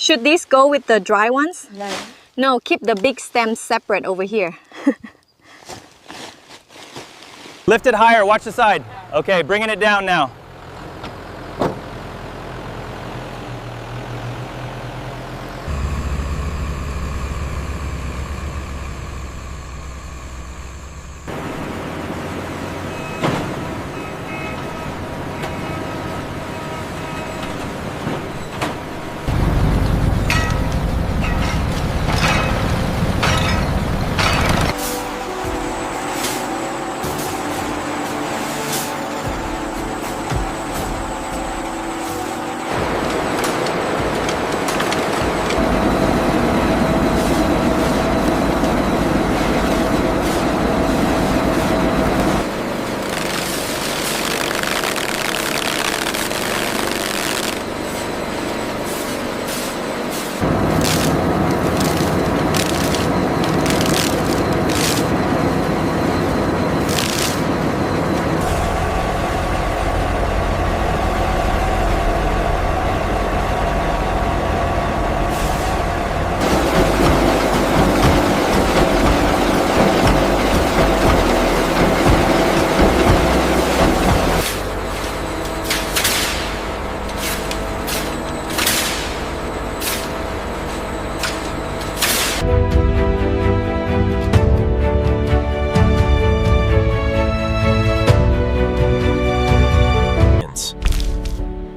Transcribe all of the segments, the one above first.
Should these go with the dry ones? No. No, keep the big stems separate over here. Lift it higher, watch the side. Okay, bringing it down now.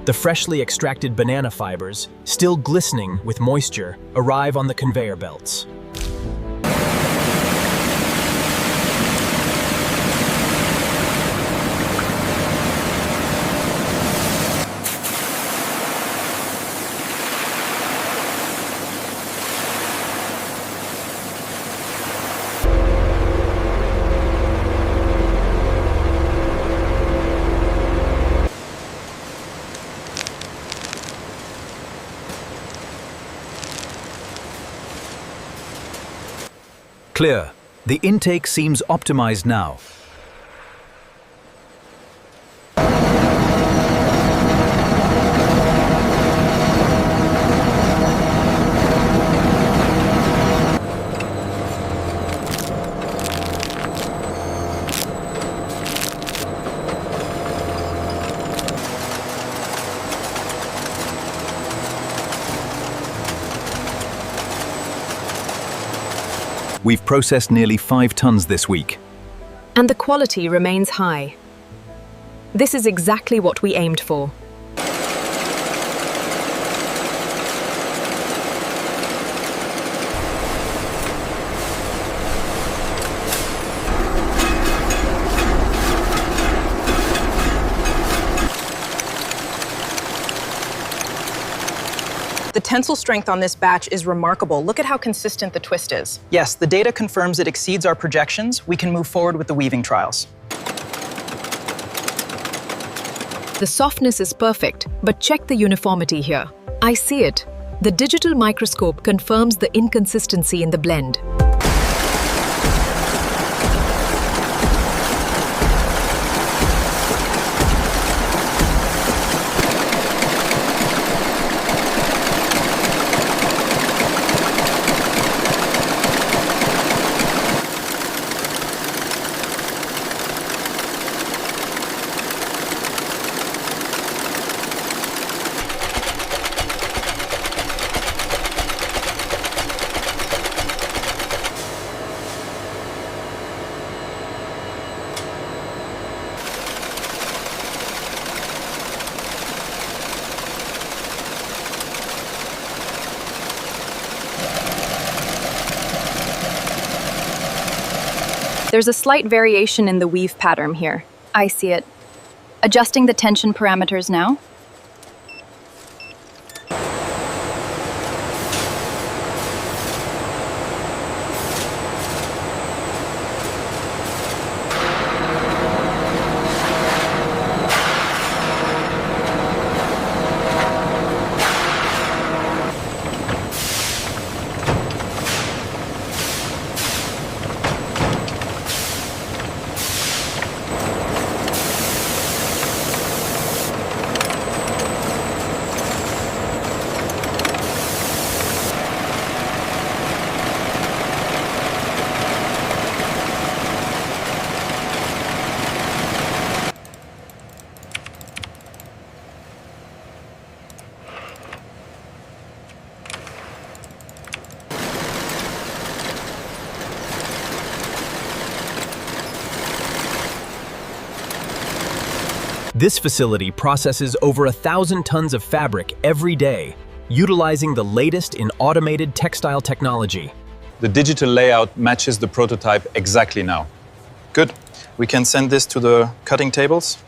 The freshly extracted banana fibers, still glistening with moisture, arrive on the conveyor belts. Clear. The intake seems optimized now. We've processed nearly 5 tons this week. And the quality remains high. This is exactly what we aimed for. The tensile strength on this batch is remarkable. Look at how consistent the twist is. Yes, the data confirms it exceeds our projections. We can move forward with the weaving trials. The softness is perfect, but check the uniformity here. I see it. The digital microscope confirms the inconsistency in the blend. There's a slight variation in the weave pattern here. I see it. Adjusting the tension parameters now. This facility processes over 1,000 tons of fabric every day, utilizing the latest in automated textile technology. The digital layout matches the prototype exactly now. Good. We can send this to the cutting tables.